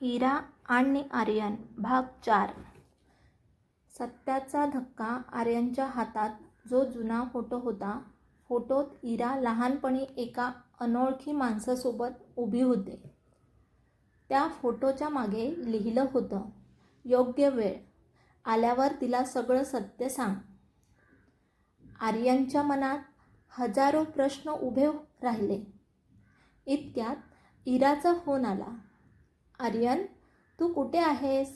इरा आणि आर्यन भाग 4. सत्याचा धक्का. आर्यनच्या हातात जो जुना फोटो होता. फोटोत इरा लहानपणी एका अनोळखी माणसासोबत उभी होते. त्या फोटोच्या मागे लिहिलं होतं, योग्य वेळ आल्यावर तिला सगळं सत्य सांग. आर्यनच्या मनात हजारो प्रश्न उभे राहिले. इतक्यात इराचा फोन आला. आर्यन, तू कुठे आहेस?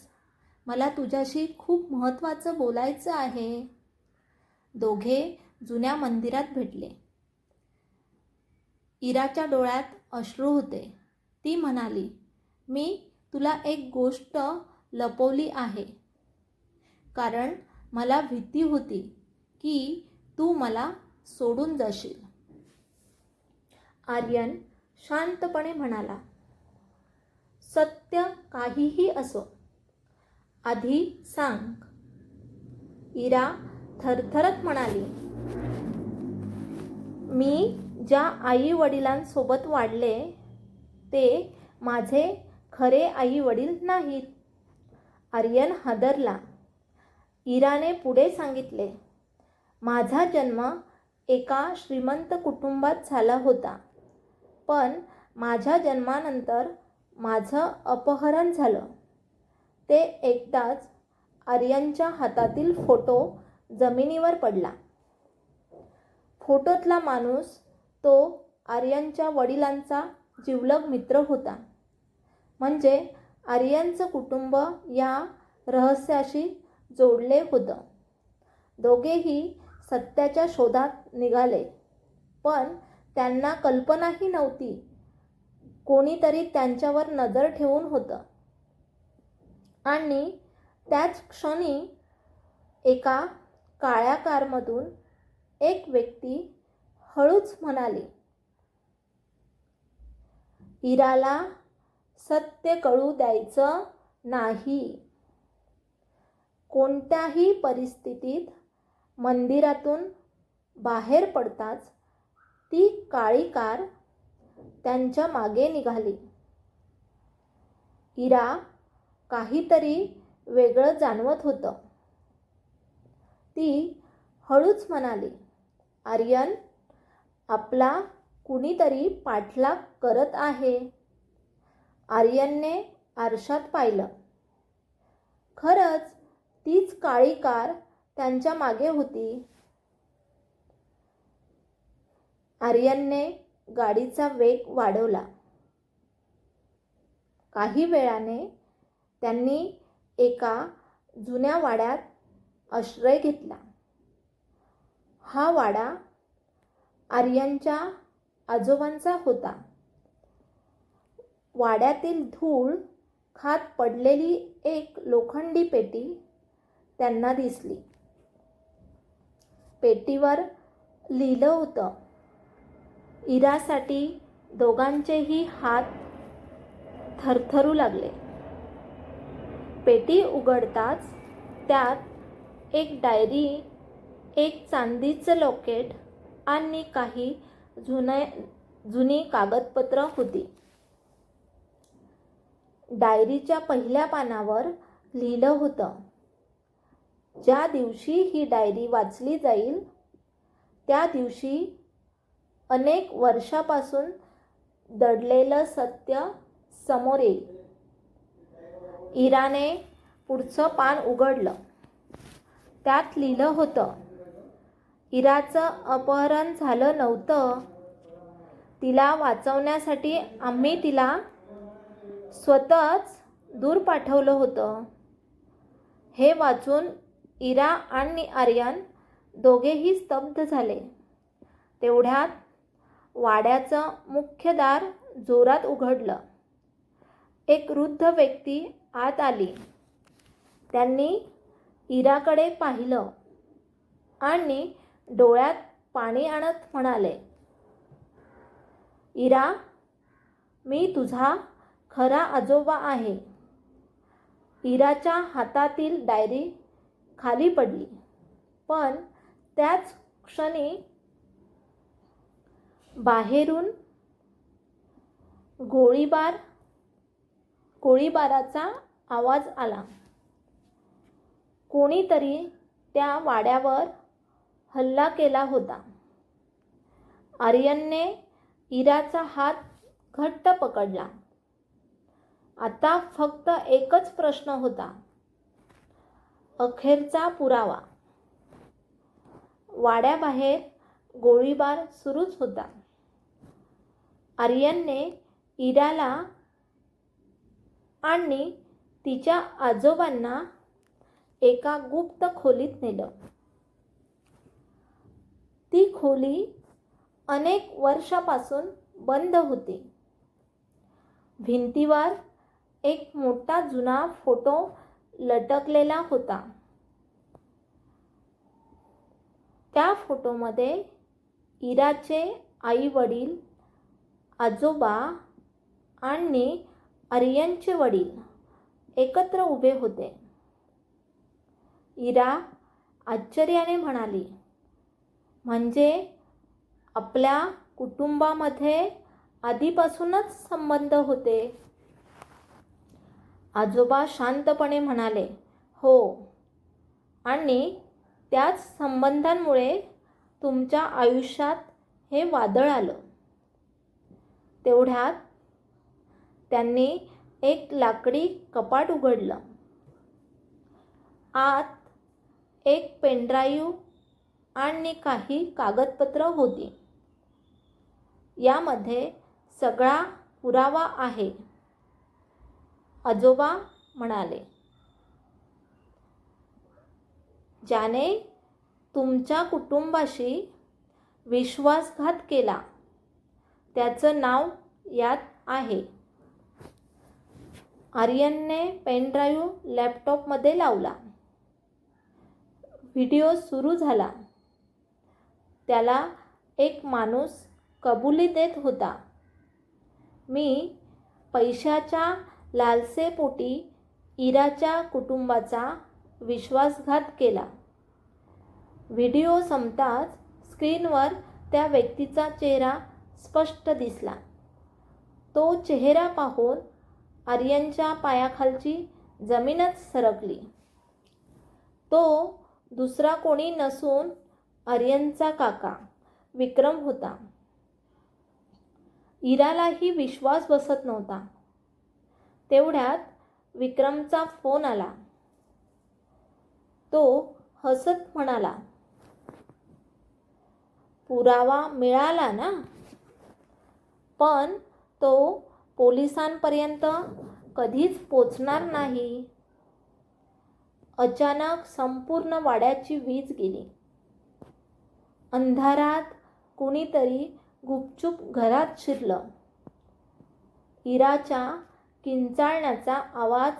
मला तुझ्याशी खूप महत्त्वाचं बोलायचं आहे. दोघे जुन्या मंदिरात भेटले. इराच्या डोळ्यात अश्रू होते. ती म्हणाली, मी तुला एक गोष्ट लपवली आहे, कारण मला भीती होती की तू मला सोडून जाशील. आर्यन शांतपणे म्हणाला, सत्य काहीही असो, आधी सांग. इरा थरथरत म्हणाली, मी ज्या आई वडिलांसोबत वाढले ते माझे खरे आई वडील नाहीत. आर्यन हादरला. इराने पुढे सांगितले, माझा जन्म एका श्रीमंत कुटुंबात झाला होता, पण माझ्या जन्मानंतर माझं अपहरण झालं. ते एकदाच आर्यनच्या हातातील फोटो जमिनीवर पडला. फोटोतला माणूस तो आर्यनच्या वडिलांचा जिवलग मित्र होता. म्हणजे आर्यनचं कुटुंब या रहस्याशी जोडले होतं. दोघेही सत्याच्या शोधात निघाले, पण त्यांना कल्पनाही नव्हती कोणीतरी त्यांच्यावर नजर ठेवून होतं. आणि त्याच क्षणी एका काळ्या कारमधून एक व्यक्ती हळूच म्हणाली, इराला सत्य कळू द्यायचं नाही. कोणत्याही परिस्थितीत मंदिरातून बाहेर पडताच ती काळी कार त्यांच्या मागे निघाली. इरा काहीतरी वेगळं जाणवत होतं. ती हळूच म्हणाली, आर्यन, आपला कुणीतरी पाठलाग करत आहे. आर्यनने आरशात पाहिलं. खरंच तीच काळी कार त्यांच्या मागे होती. आर्यनने गाडीचा वेग वाढवला. काही वेळाने त्यांनी एका जुन्या वाड्यात आश्रय घेतला. हा वाडा आर्यनच्या आजोबांचा होता. वाड्यातील धूळ खात पडलेली एक लोखंडी पेटी त्यांना दिसली. पेटीवर लिहिलं होतं, इरासाठी. दोघांचेही हात थरथरू लागले. पेटी उघडताच त्यात एक डायरी, एक चांदीचं लॉकेट आणि काही जुनी कागदपत्र होती. डायरीच्या पहिल्या पानावर लिहिलं होतं, ज्या दिवशी ही डायरी वाचली जाईल त्या दिवशी अनेक वर्षापासून दडलेलं सत्य समोर येईल. इराने पुढचं पान उघडलं. त्यात लिहिलं होतं, इराचं अपहरण झालं नव्हतं. तिला वाचवण्यासाठी आम्ही तिला स्वतःच दूर पाठवलं होतं. हे वाचून इरा आणि आर्यन दोघेही स्तब्ध झाले. तेवढ्यात वाड्याचं मुख्य दार जोरात उघडलं. एक वृद्ध व्यक्ती आत आली. त्यांनी इराकडे पाहिलं आणि डोळ्यात पाणी आणत म्हणाले, इरा, मी तुझा खरा आजोबा आहे. इराच्या हातातील डायरी खाली पडली, पण त्याच क्षणी बाहेरून गोळीबाराचा आवाज आला. कोणीतरी त्या वाड्यावर हल्ला केला होता. आर्यनने इराचा हात घट्ट पकडला. आता फक्त एकच प्रश्न होता, अखेरचा पुरावा. वाड्याबाहेर गोळीबार सुरूच होता. आर्यनने इराला आणि तिच्या आजोबांना एका गुप्त खोलीत नेलं. ती खोली अनेक वर्षापासून बंद होती. भिंतीवर एक मोठा जुना फोटो लटकलेला होता. त्या फोटोमध्ये इराचे आई वडील, आजोबा आणि आर्यनचे वडील एकत्र उभे होते. इरा आश्चर्याने म्हणाली, म्हणजे आपल्या कुटुंबामध्ये आधीपासूनच संबंध होते. आजोबा शांतपणे म्हणाले, हो, आणि त्याच संबंधांमुळे तुमच्या आयुष्यात हे वादळ आलं. तेवढ्यात त्यांनी एक लाकडी कपाट उघडलं. आत एक पेनड्राईव्ह आणि काही कागदपत्र होती. यामध्ये सगळा पुरावा आहे, आजोबा म्हणाले. ज्याने तुमच्या कुटुंबाशी विश्वासघात केला त्याचं नाव यात आहे. आर्यनने पेनड्राईव्ह लॅपटॉपमध्ये लावला. व्हिडिओ सुरू झाला. त्याला एक माणूस कबुली देत होता, मी पैशाच्या लालसेपोटी इराच्या कुटुंबाचा विश्वासघात केला. व्हिडिओ संपताच स्क्रीनवर त्या व्यक्तीचा चेहरा स्पष्ट दिसला. तो चेहरा पाहून आर्यनच्या पायाखालची जमीनच सरकली. तो दुसरा कोणी नसून आर्यनचा काका विक्रम होता. इरालाही विश्वास बसत नव्हता. तेवढ्यात विक्रमचा फोन आला. तो हसत म्हणाला, पुरावा मिळाला ना? पण तो पोलिसांपर्यंत कधीच पोचणार नाही. अचानक संपूर्ण वाड्याची वीज गेली. अंधारात कुणीतरी गुपचूप घरात शिरलं. इराच्या किंचाळण्याचा आवाज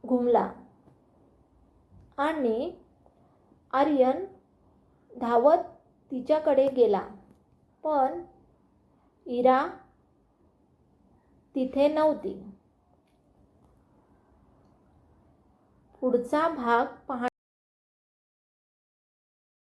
घुमला आणि आर्यन धावत तिच्याकडे गेला. पण इरा तिथे नव्हती. पुढचा भाग